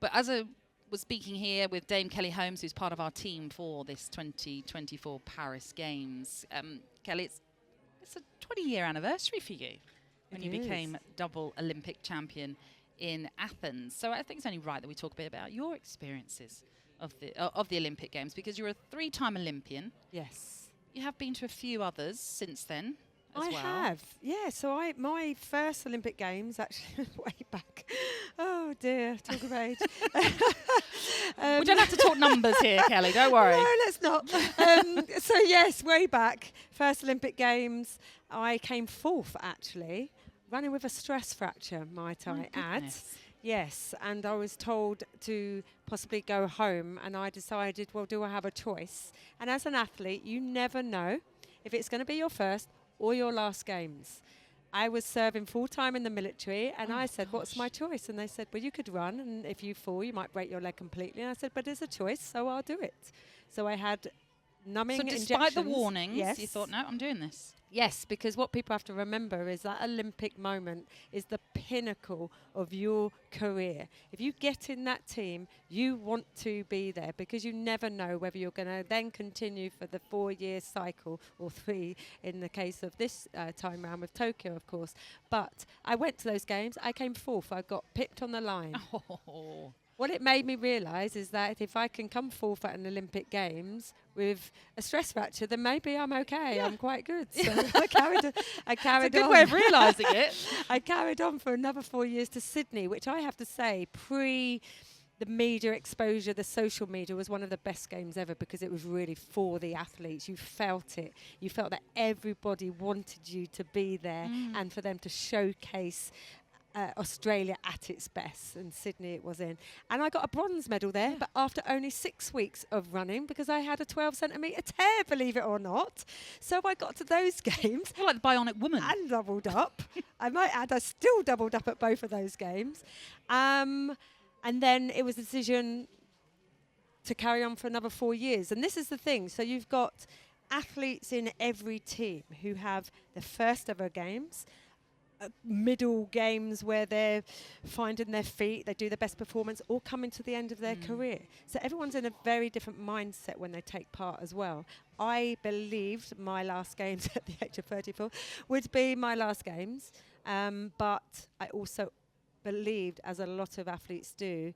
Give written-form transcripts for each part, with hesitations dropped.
But as I was speaking here with Dame Kelly Holmes, who's part of our team for this 2024 Paris Games, Kelly, it's a 20-year anniversary for you when you became double Olympic champion in Athens. So I think it's only right that we talk a bit about your experiences of the Olympic Games, because you're a 3-time Olympian. Yes. You have been to a few others since then as well. I have, yeah. So my first Olympic Games, actually, way back. Oh dear, talk of age. We don't have to talk numbers here, Kelly, don't worry. No, let's not. So yes, way back, first Olympic Games, I came 4th actually, running with a stress fracture, might I add. Yes, and I was told to possibly go home, and I decided, well, do I have a choice? And as an athlete, you never know if it's going to be your first or your last Games. I was serving full-time in the military, and I said, what's my choice? And they said, well, you could run, and if you fall, you might break your leg completely. And I said, but it's a choice, so I'll do it. So I had numbing injections. So despite the warnings, you thought, no, I'm doing this. Yes, because what people have to remember is that Olympic moment is the pinnacle of your career. If you get in that team, you want to be there, because you never know whether you're going to then continue for the 4-year cycle, or 3 in the case of this time round with Tokyo, of course. But I went to those games. I came 4th. I got picked on the line. What it made me realise is that if I can come 4th at an Olympic Games with a stress fracture, then maybe I'm okay. I'm quite good. So I carried on. It's a good way of realising it. I carried on for another 4 years to Sydney, which I have to say, the media exposure, the social media, was one of the best games ever, because it was really for the athletes. You felt it. You felt that everybody wanted you to be there and for them to showcase Australia at its best, and Sydney it was in. And I got a bronze medal there, but after only 6 weeks of running, because I had a 12-centimetre tear, believe it or not. So I got to those games. You're like the bionic woman. And doubled up. I might add, I still doubled up at both of those games. And then it was a decision to carry on for another 4 years. And this is the thing. So you've got athletes in every team who have the first ever Games, middle Games where they're finding their feet, they do their best performance, or coming to the end of their career. So everyone's in a very different mindset when they take part as well. I believed my last Games at the age of 34 would be my last Games, but I also believed, as a lot of athletes do,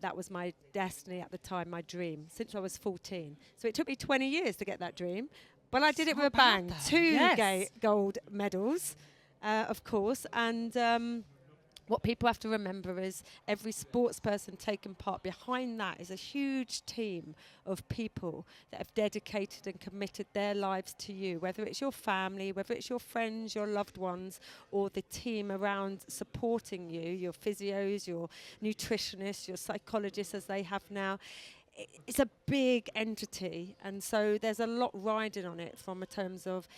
that was my destiny at the time, my dream, since I was 14. So it took me 20 years to get that dream, but I did it with a bang. 2 gold medals. Of course, and what people have to remember is every sports person taking part behind that is a huge team of people that have dedicated and committed their lives to you, whether it's your family, whether it's your friends, your loved ones, or the team around supporting you, your physios, your nutritionists, your psychologists, as they have now. It's a big entity, and so there's a lot riding on it from a terms of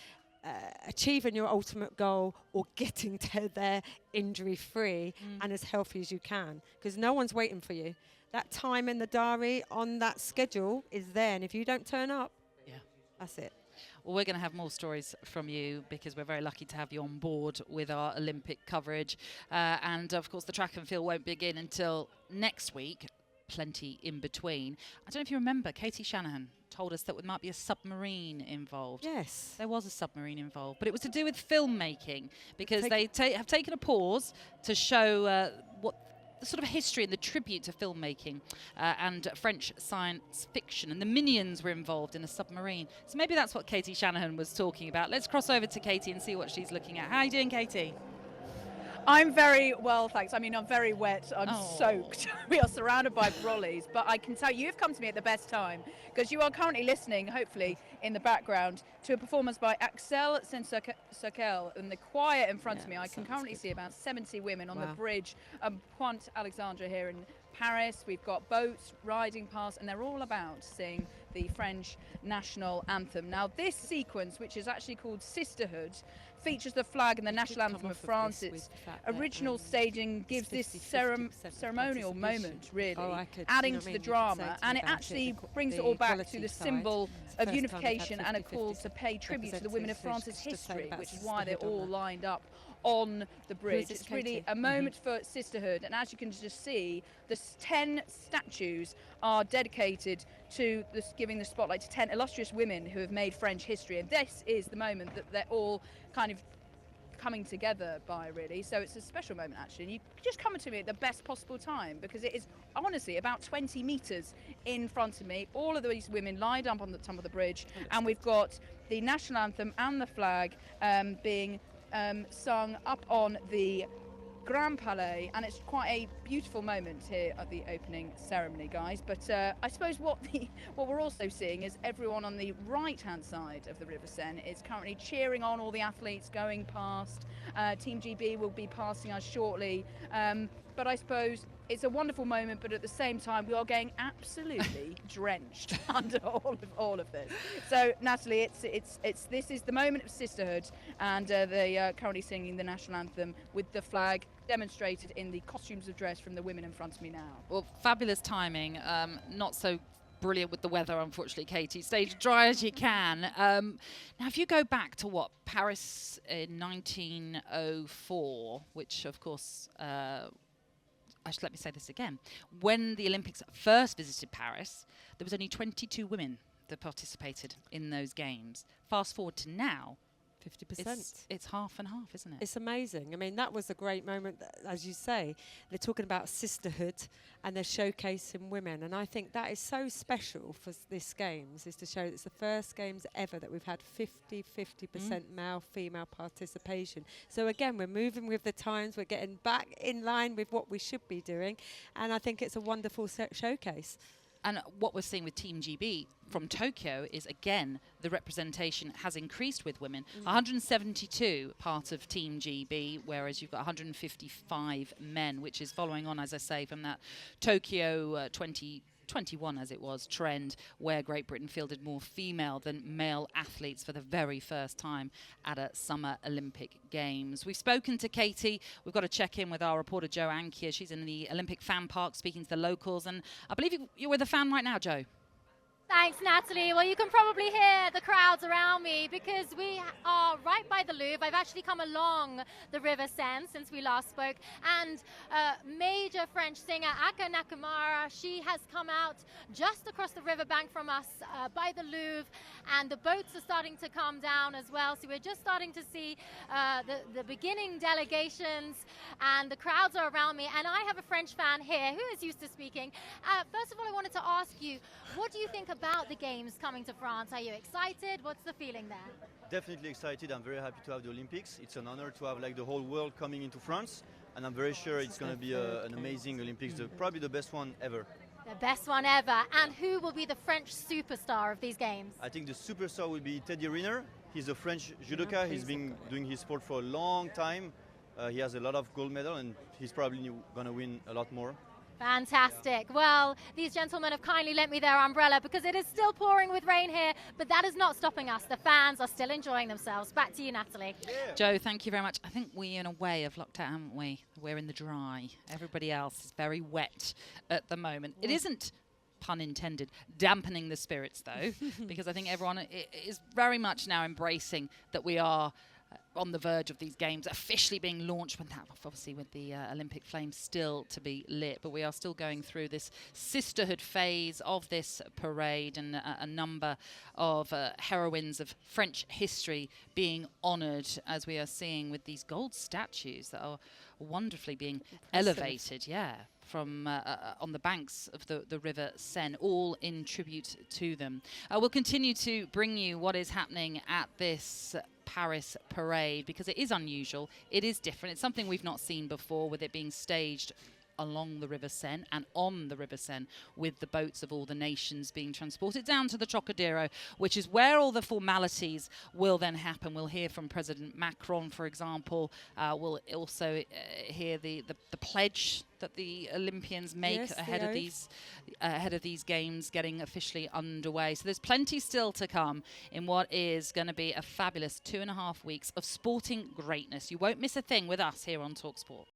achieving your ultimate goal, or getting to there injury-free and as healthy as you can, because no one's waiting for you. That time in the diary on that schedule is there, and if you don't turn up, that's it. Well, we're going to have more stories from you, because we're very lucky to have you on board with our Olympic coverage. And, of course, the track and field won't begin until next week. Plenty in between. I don't know if you remember, Katie Shanahan told us that there might be a submarine involved. Yes. There was a submarine involved, but it was to do with filmmaking, because they have taken a pause to show what the sort of history and the tribute to filmmaking and French science fiction, and the Minions were involved in a submarine. So maybe that's what Katie Shanahan was talking about. Let's cross over to Katie and see what she's looking at. How are you doing, Katie? I'm very well, thanks. I mean, I'm very wet. I'm soaked. We are surrounded by brollies, but I can tell you've come to me at the best time, because you are currently listening, hopefully, in the background, to a performance by Axel Sensakel in the choir in front of me. I can currently see about 70 women on the bridge of Pointe Alexandre here in Paris. We've got boats riding past, and they're all about singing the French national anthem. Now, this sequence, which is actually called Sisterhood, features the flag and the national anthem of France. Its original staging gives this ceremonial moment, really, adding to the drama, and it actually brings it all back to the symbol of unification and a call to pay tribute to the women of France's history, which is why they're all lined up on the bridge. it, It's really Katie? a moment for sisterhood, and as you can just see, the 10 statues are dedicated to giving the spotlight to 10 illustrious women who have made French history, and this is the moment that they're all kind of coming together by, really. So it's a special moment, actually, and you just come to me at the best possible time, because it is honestly about 20 metres in front of me, all of these women lined up on the top of the bridge, and we've got the national anthem and the flag being sung up on the Grand Palais, and it's quite a beautiful moment here at the opening ceremony, guys. But I suppose what we're also seeing is everyone on the right-hand side of the River Seine is currently cheering on all the athletes going past. Team GB will be passing us shortly. But I suppose it's a wonderful moment, but at the same time, we are getting absolutely drenched under all of this. So, Natalie, this is the moment of sisterhood, and they are currently singing the national anthem with the flag demonstrated in the costumes of dress from the women in front of me now. Well, fabulous timing. Not so brilliant with the weather, unfortunately, Katie. Stay as dry as you can. Now, if you go back to Paris in 1904, which, of course, let me say this again. When the Olympics first visited Paris, there was only 22 women that participated in those games. Fast forward to now, 50%. It's half and half, isn't it? It's amazing. I mean, that was a great moment, as you say. They're talking about sisterhood and they're showcasing women. And I think that is so special for this Games, is to show it's the first Games ever that we've had 50% male-female participation. So again, we're moving with the times. We're getting back in line with what we should be doing. And I think it's a wonderful showcase. And what we're seeing with Team GB from Tokyo is, again, the representation has increased with women. 172 part of Team GB, whereas you've got 155 men, which is following on, as I say, from that Tokyo 2021, as it was, trend, where Great Britain fielded more female than male athletes for the very first time at a Summer Olympic Games. We've spoken to Katie. We've got to check in with our reporter, Jo Ankier. She's in the Olympic fan park speaking to the locals. And I believe you're with a fan right now, Jo. Thanks, Natalie. Well, you can probably hear the crowds around me because we are right by the Louvre. I've actually come along the River Seine since we last spoke. And major French singer Aka Nakamura, she has come out just across the riverbank from us by the Louvre. And the boats are starting to come down as well. So we're just starting to see the beginning delegations, and the crowds are around me. And I have a French fan here who is used to speaking. First of all, I wanted to ask you, what do you think about the Games coming to France? Are you excited? What's the feeling there? Definitely excited. I'm very happy to have the Olympics. It's an honor to have the whole world coming into France, and I'm very sure it's going to be an amazing Olympics, probably the best one ever. The best one ever. And who will be the French superstar of these Games? I think the superstar will be Teddy Riner. He's a French judoka. He's been doing his sport for a long time. He has a lot of gold medals, and he's probably going to win a lot more. Fantastic. Well, these gentlemen have kindly lent me their umbrella because it is still pouring with rain here, but that is not stopping us. The fans are still enjoying themselves. Back to you, Natalie. Yeah. Jo, thank you very much. I think we, in a way, have lucked out, haven't we? We're in the dry. Everybody else is very wet at the moment. It isn't, pun intended, dampening the spirits, though, because I think everyone is very much now embracing that we are on the verge of these games officially being launched, when that, obviously with the Olympic flame still to be lit, but we are still going through this sisterhood phase of this parade, and a number of heroines of French history being honoured, as we are seeing with these gold statues that are wonderfully being elevated, from on the banks of the River Seine, all in tribute to them. We'll continue to bring you what is happening at this Paris parade, because it is unusual, it is different, it's something we've not seen before, with it being staged along the River Seine and on the River Seine, with the boats of all the nations being transported down to the Trocadero, which is where all the formalities will then happen. We'll hear from President Macron, for example. We'll also hear the pledge that the Olympians make ahead of these games getting officially underway. So there's plenty still to come in what is going to be a fabulous 2.5 weeks of sporting greatness. You won't miss a thing with us here on talkSPORT.